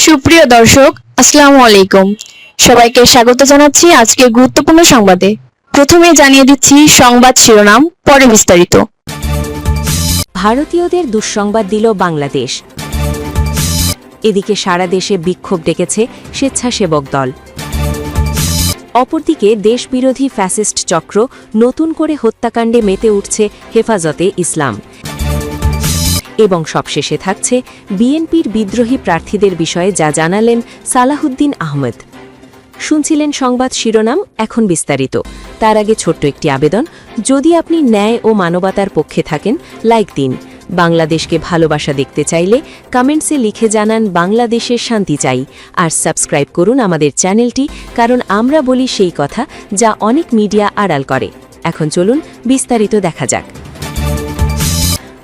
সুপ্রিয় দর্শক, আসসালামু আলাইকুম। সবাইকে স্বাগত জানাচ্ছি আজকে গুরুত্বপূর্ণ সংবাদে। প্রথমে জানিয়ে দিচ্ছি সংবাদ শিরোনাম, পরে বিস্তারিত। ভারতীয়দের দুঃসংবাদ দিল বাংলাদেশ। এদিকে সারা দেশে বিক্ষোভ ডেকেছে স্বেচ্ছাসেবক দল। অপরদিকে দেশবিরোধী ফ্যাসিস্ট চক্র নতুন করে হত্যাকাণ্ডে মেতে উঠছে হেফাজতে ইসলাম। এবং সবশেষে থাকছে বিএনপির বিদ্রোহী প্রার্থীদের বিষয়ে যা জানালেন সালাহুদ্দিন আহমেদ। শুনছিলেন সংবাদ শিরোনাম, এখন বিস্তারিত। তার আগে ছোট্ট একটি আবেদন, যদি আপনি ন্যায় ও মানবতার পক্ষে থাকেন লাইক দিন। বাংলাদেশকে ভালোবাসা দেখতে চাইলে কমেন্টসে লিখে জানান বাংলাদেশের শান্তি চাই। আর সাবস্ক্রাইব করুন আমাদের চ্যানেলটি, কারণ আমরা বলি সেই কথা যা অনেক মিডিয়া আড়াল করে। এখন চলুন বিস্তারিত দেখা যাক।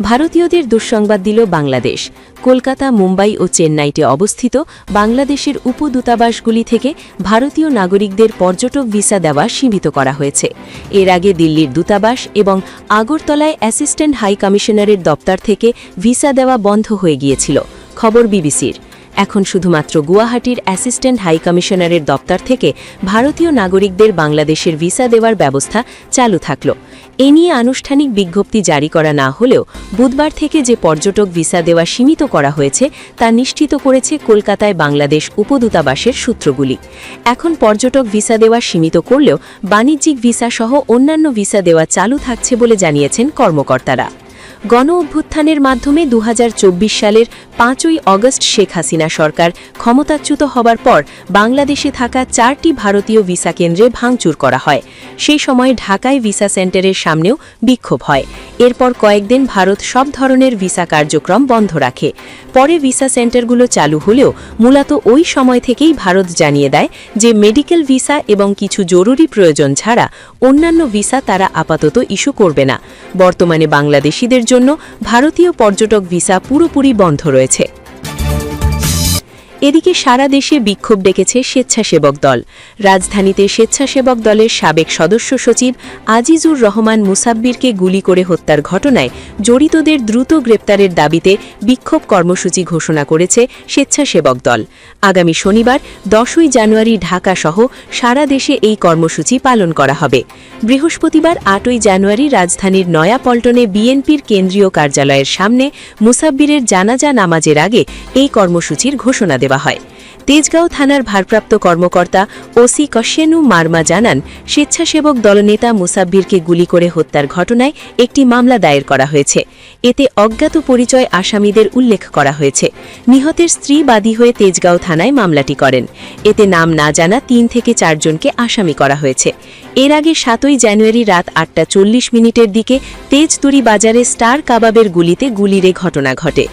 ভারতীয়দের দুঃসংবাদ দিল বাংলাদেশ। কলকাতা, মুম্বাই ও চেন্নাইতে অবস্থিত বাংলাদেশের উপদূতাবাসগুলি থেকে ভারতীয় নাগরিকদের পর্যটক ভিসা দেওয়া সীমিত করা হয়েছে। এর আগে দিল্লির দূতাবাস এবং আগরতলায় অ্যাসিস্ট্যান্ট হাই কমিশনারের দপ্তর থেকে ভিসা দেওয়া বন্ধ হয়ে গিয়েছিল, খবর বিবিসির। এখন শুধুমাত্র গুয়াহাটির অ্যাসিস্ট্যান্ট হাই কমিশনারের দপ্তর থেকে ভারতীয় নাগরিকদের বাংলাদেশের ভিসা দেওয়ার ব্যবস্থা চালু থাকল। এ নিয়ে আনুষ্ঠানিক বিজ্ঞপ্তি জারি করা না হলেও বুধবার থেকে যে পর্যটক ভিসা দেওয়া সীমিত করা হয়েছে তা নিশ্চিত করেছে কলকাতায় বাংলাদেশ উপদূতাবাসের সূত্রগুলি। এখন পর্যটক ভিসা দেওয়া সীমিত করলেও বাণিজ্যিক ভিসা সহ অন্যান্য ভিসা দেওয়া চালু থাকছে বলে জানিয়েছেন কর্মকর্তারা। গণ অভ্যুত্থানের মাধ্যমে ২০২৪ সালের ৫ই অগস্ট শেখ হাসিনা সরকার ক্ষমতাচ্যুত হবার পর বাংলাদেশে থাকা ৪টি ভারতীয় ভিসা কেন্দ্রে ভাঙচুর করা হয়। সেই সময় ঢাকায় ভিসা সেন্টারের সামনেও বিক্ষোভ হয়। এরপর কয়েকদিন ভারত সব ধরনের ভিসা কার্যক্রম বন্ধ রাখে। পরে ভিসা সেন্টারগুলো চালু হলেও মূলত ওই সময় থেকেই ভারত জানিয়ে দেয় যে মেডিকেল ভিসা এবং কিছু জরুরি প্রয়োজন ছাড়া অন্যান্য ভিসা তারা আপাতত ইস্যু করবে না। বর্তমানে বাংলাদেশিদের জন্য ভারতীয় পর্যটক ভিসা পুরোপুরি বন্ধ রয়েছে। এদিকে সারা দেশে বিক্ষোভ ডেকেছে স্বেচ্ছাসেবক দল। রাজধানীতে স্বেচ্ছাসেবক দলের সাবেক সদস্য সচিব আজিজুর রহমান মুসাব্বিরকে গুলি করে হত্যার ঘটনায় জড়িতদের দ্রুত গ্রেপ্তারের দাবিতে বিক্ষোভ কর্মসূচি ঘোষণা করেছে স্বেচ্ছাসেবক দল। আগামী শনিবার 10ই জানুয়ারি ঢাকাসহ সারা দেশে এই কর্মসূচি পালন করা হবে। বৃহস্পতিবার 8ই জানুয়ারি রাজধানীর নয়াপল্টনে বিএনপির কেন্দ্রীয় কার্যালয়ের সামনে মুসাব্বিরের জানাজা নামাজের আগে এই কর্মসূচির ঘোষণা দেওয়া হয়। তেজগাঁও থানার ভারপ্রাপ্ত কর্মকর্তা ওসি কশেনু মার্মা জানান, স্বেচ্ছাসেবক দলনেতা মুসাব্বিরকে গুলি করে হত্যার ঘটনায় একটি মামলা দায়ের করা হয়েছে। এতে অজ্ঞাত পরিচয় আসামিদের উল্লেখ করা হয়েছে। নিহতের স্ত্রী বাদী হয়ে তেজগাঁও থানায় মামলাটি করেন। এতে নাম না জানা 3 থেকে 4 জনকে আসামি করা হয়েছে। এর আগে 7ই জানুয়ারি রাত 8টা 40 দিকে তেজতুরি বাজারে স্টার কাবাবের গুলিতে গুলির ঘটনা ঘটে।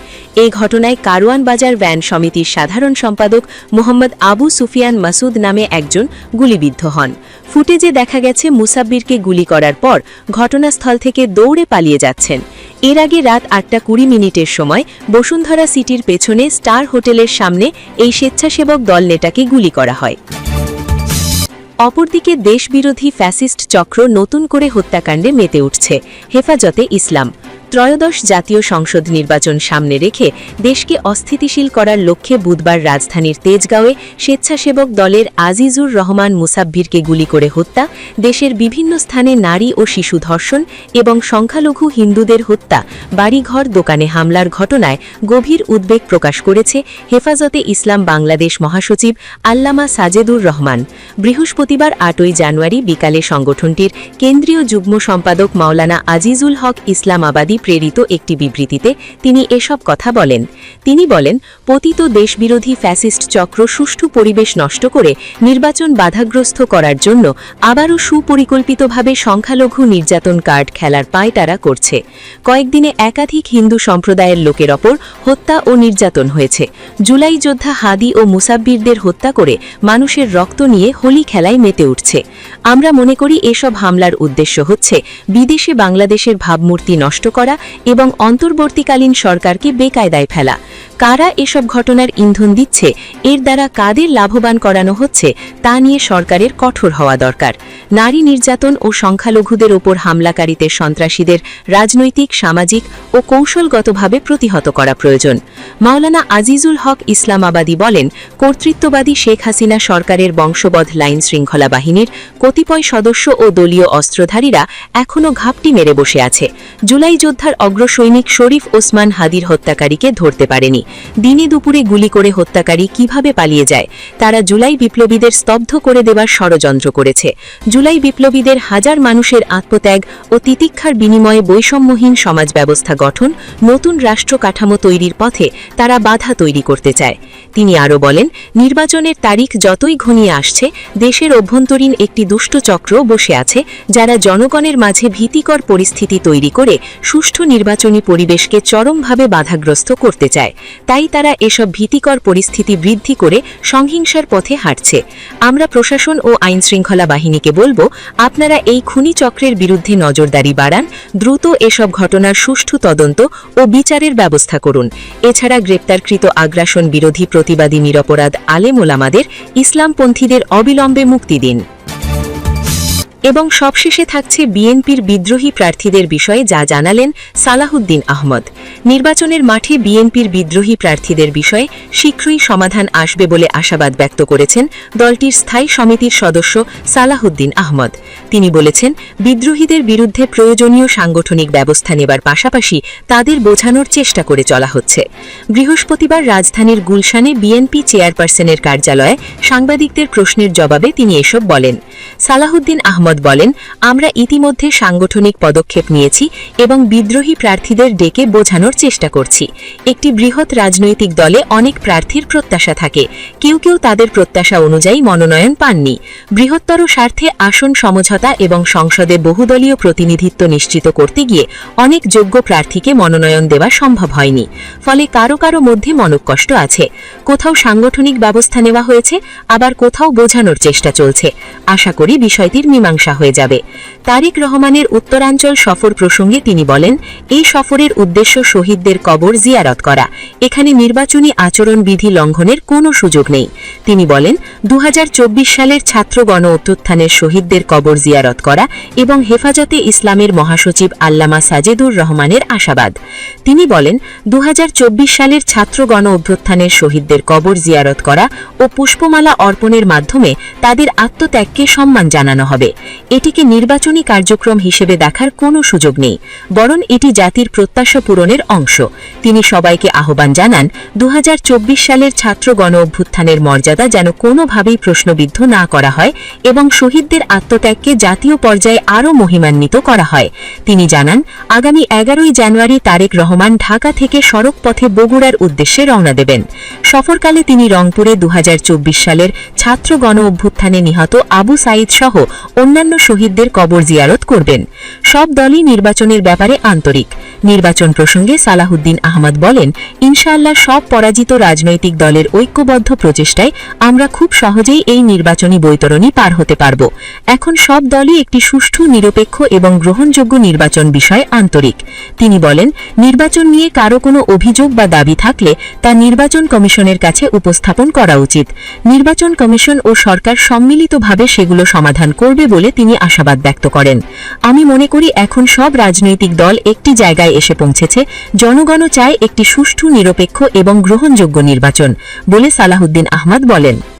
এই ঘটনায় কারওয়ান বাজার ভ্যান সমিতির সাধারণ সম্পাদক মোহাম্মদ আবু সুফিয়ান মাসুদ নামে একজন গুলিবিদ্ধ হন। ফুটেজে দেখা গেছে মুসাব্বিরকে গুলি করার পর ঘটনাস্থল থেকে দৌড়ে পালিয়ে যাচ্ছেন। এর আগে রাত 8টা 20 সময় বসুন্ধরা সিটির পেছনে স্টার হোটেলের সামনে এই স্বেচ্ছাসেবক দল নেতাকে গুলি করা হয়। অপরদিকে দেশবিরোধী ফ্যাসিস্ট চক্র নতুন করে হত্যাকাণ্ডে মেতে উঠছে হেফাজতে ইসলাম। ত্রয়োদশ জাতীয় সংসদ নির্বাচন সামনে রেখে দেশকে অস্থিতিশীল করার লক্ষ্যে বুধবার রাজধানীর তেজগাঁওয়ে স্বেচ্ছাসেবক দলের আজিজুর রহমান মুসাব্বিরকে গুলি করে হত্যা, দেশের বিভিন্ন স্থানে নারী ও শিশু ধর্ষণ এবং সংখ্যালঘু হিন্দুদের হত্যা, বাড়িঘর দোকানে হামলার ঘটনায় গভীর উদ্বেগ প্রকাশ করেছে হেফাজতে ইসলাম বাংলাদেশ মহাসচিব আল্লামা সাজেদুর রহমান। বৃহস্পতিবার 8ই জানুয়ারি বিকালে সংগঠনটির কেন্দ্রীয় যুগ্ম সম্পাদক মাওলানা আজিজুল হক ইসলামাবাদী প্রেরিত একটি বিবৃতিতে তিনি এসব কথা বলেন। তিনি বলেন, পতিত দেশবিরোধী ফ্যাসিস্ট চক্র সুষ্ঠু পরিবেশ নষ্ট করে নির্বাচন বাধাগ্রস্ত করার জন্য আবারও সুপরিকল্পিতভাবে সংখ্যালঘু নির্যাতন কার্ড খেলার পায়তারা করছে। কয়েকদিনে একাধিক হিন্দু সম্প্রদায়ের লোকের ওপর হত্যা ও নির্যাতন হয়েছে। জুলাই যোদ্ধা হাদি ও মুসাব্বিরদের হত্যা করে মানুষের রক্ত নিয়ে হোলি খেলায় মেতে উঠছে। আমরা মনে করি এসব হামলার উদ্দেশ্য হচ্ছে বিদেশে বাংলাদেশের ভাবমূর্তি নষ্ট করা এবং অন্তর্বর্তীকালীন সরকারকে বেকায়দায় ফেলা। কারা এসব ঘটনার ইন্ধন দিচ্ছে, এর দ্বারা কাদের লাভবান করানো হচ্ছে তা নিয়ে সরকারের কঠোর হওয়া দরকার। নারী নির্যাতন ও সংখ্যালঘুদের ওপর হামলাকারীতে সন্ত্রাসীদের রাজনৈতিক, সামাজিক ও কৌশলগতভাবে প্রতিহত করা প্রয়োজন। মাওলানা আজিজুল হক ইসলামাবাদী বলেন, কর্তৃত্ববাদী শেখ হাসিনা সরকারের বংশবদ্ধ লাইন শৃঙ্খলা বাহিনীর কতিপয় সদস্য ও দলীয় অস্ত্রধারীরা এখনও ঘাপটি মেরে বসে আছে। জুলাই যোদ্ধার অগ্রসৈনিক শরীফ ওসমান হাদির হত্যাকারীকে ধরতে পারেনি। দিনে দুপুরে গুলি করে হত্যাকারী কিভাবে পালিয়ে যায়? তারা জুলাই বিপ্লবীদের স্তব্ধ করে দেবার ষড়যন্ত্র করেছে। জুলাই বিপ্লবীদের হাজার মানুষের আত্মত্যাগ ও তিতিক্ষার বিনিময়ে বৈষম্যহীন সমাজ ব্যবস্থা গঠন, নতুন রাষ্ট্র কাঠামো তৈরির পথে তারা বাধা তৈরি করতে চায়। তিনি আরও বলেন, নির্বাচনের তারিখ যতই ঘনিয়ে আসছে, দেশের অভ্যন্তরীণ একটি দুষ্ট চক্র বসে আছে, যারা জনগণের মাঝে ভীতিকর পরিস্থিতি তৈরি করে সুষ্ঠু নির্বাচনী পরিবেশকে চরমভাবে বাধাগ্রস্ত করতে চায়। তাই তারা এসব ভীতিকর পরিস্থিতি বৃদ্ধি করে সংহিংসার পথে হাঁটছে। আমরা প্রশাসন ও আইনশৃঙ্খলা বাহিনীকে বলবো, আপনারা এই খুনি চক্রের বিরুদ্ধে নজরদারি বাড়ান, দ্রুত এসব ঘটনার সুষ্ঠু তদন্ত ও বিচারের ব্যবস্থা করুন। এছাড়া গ্রেপ্তারকৃত আগ্রাসন বিরোধী প্রতিবাদী নিরপরাধ আলেম ওলামাদের, ইসলামপন্থীদের অবিলম্বে মুক্তি দিন। এবং সবশেষে থাকছে বিএনপির বিদ্রোহী প্রার্থীদের বিষয়ে যা জানালেন সালাহুদ্দিন আহমদ। নির্বাচনের মাঠে বিএনপির বিদ্রোহী প্রার্থীদের বিষয়ে শীঘ্রই সমাধান আসবে বলে আশাবাদ ব্যক্ত করেছেন দলটির স্থায়ী সমিতির সদস্য সালাহুদ্দিন আহমদ। তিনি বলেছেন, বিদ্রোহীদের বিরুদ্ধে প্রয়োজনীয় সাংগঠনিক ব্যবস্থা নেবার পাশাপাশি তাদের বোঝানোর চেষ্টা করে চলা হচ্ছে। বৃহস্পতিবার রাজধানীর গুলশানে বিএনপি চেয়ারপারসনের কার্যালয়ে সাংবাদিকদের প্রশ্নের জবাবে তিনি এসব বলেন। সালাহুদ্দিন আহমদ বলেন, আমরা ইতিমধ্যে সাংগঠনিক পদক্ষেপ নিয়েছি এবং বিদ্রোহী প্রার্থীদের ডেকে বোঝানোর চেষ্টা করছি। একটি বৃহৎ রাজনৈতিক দলে অনেক প্রার্থীর প্রত্যাশা থাকে, কেউ কেউ তাদের প্রত্যাশা অনুযায়ী মনোনয়ন পাননি। বৃহত্তর স্বার্থে আসন সমঝোতা এবং সংসদে বহুদলীয় প্রতিনিধিত্ব নিশ্চিত করতে গিয়ে অনেক যোগ্য প্রার্থীকে মনোনয়ন দেওয়া সম্ভব হয়নি। ফলে কারো কারো মধ্যে মনোকষ্ট আছে। কোথাও সাংগঠনিক ব্যবস্থা নেওয়া হয়েছে, আবার কোথাও বোঝানোর চেষ্টা চলছে। আশা করি বিষয়টির মীমাংসা হয়ে যাবে। তারেক রহমানের উত্তরাঞ্চল সফর প্রসঙ্গে তিনি বলেন, এই সফরের উদ্দেশ্য শহীদদের কবর জিয়ারত করা। এখানে নির্বাচনী আচরণবিধি লঙ্ঘনের কোনো সুযোগ নেই। তিনি বলেন, 2024 সালের ছাত্র গণ অভ্যুত্থানের শহীদদের কবর জিয়ারত করা এবং হেফাজতে ইসলামের মহাসচিব আল্লামা সাজেদুর রহমানের আশাবাদ। তিনি বলেন, 2024 সালের ছাত্র গণ অভ্যুত্থানের শহীদদের কবর জিয়ারত করা ও পুষ্পমালা অর্পণের মাধ্যমে তাদের আত্মত্যাগকে সম্মান জানানো হবে। এটিকে নির্বাচনী কার্যক্রম হিসেবে দেখার কোনো সুযোগ নেই, বরং এটি জাতির প্রত্যাশা পূরণের অংশ। তিনি সবাইকে আহ্বান জানান, 2024 সালের ছাত্র গণ অভ্যুত্থানের মর্যাদা যেন কোনোভাবেই প্রশ্নবিদ্ধ না করা হয় এবং শহীদদের আত্মত্যাগকে জাতীয় পর্যায়ে আরও মহিমান্বিত করা হয়। তিনি জানান, আগামী 11ই জানুয়ারি তারেক রহমান ঢাকা থেকে সড়ক পথে বগুড়ার উদ্দেশ্যে রওনা দেবেন। সফরকালে তিনি রংপুরে 2024 সালের ছাত্র গণ অভ্যুত্থানে নিহত আবু সাঈদ সহ অন্যান্য শহীদদের কবর জিয়ারত করবেন। সব দলই নির্বাচনের ব্যাপারে আন্তরিক। নির্বাচন প্রসঙ্গে সালাহুদ্দিন আহমদ বলেন, ইনশাআল্লাহ সব পরাজিত রাজনৈতিক দলের ঐক্যবদ্ধ প্রচেষ্টায় আমরা খুব সহজেই এই নির্বাচনী বৈতরণী পার হতে পারব। এখন সব দলই একটি সুষ্ঠু, নিরপেক্ষ এবং গ্রহণযোগ্য নির্বাচন বিষয়ে আন্তরিক। তিনি বলেন, নির্বাচন নিয়ে কারো কোনো অভিযোগ বা দাবি থাকলে তা নির্বাচন কমিশনের কাছে উপস্থাপন করা উচিত। নির্বাচন কমিশন ও সরকার সম্মিলিতভাবে সেগুলো সমাধান করবে বলে তিনি আশাবাদ ব্যক্ত করেন। আমি মনে করি এখন সব রাজনৈতিক দল একটি জায়গায় এসে পৌঁছেছে। জনগণও চায় একটি সুষ্ঠু, নিরপেক্ষ এবং গ্রহণযোগ্য নির্বাচন বলে সালাহুদ্দিন আহমদ বলেন।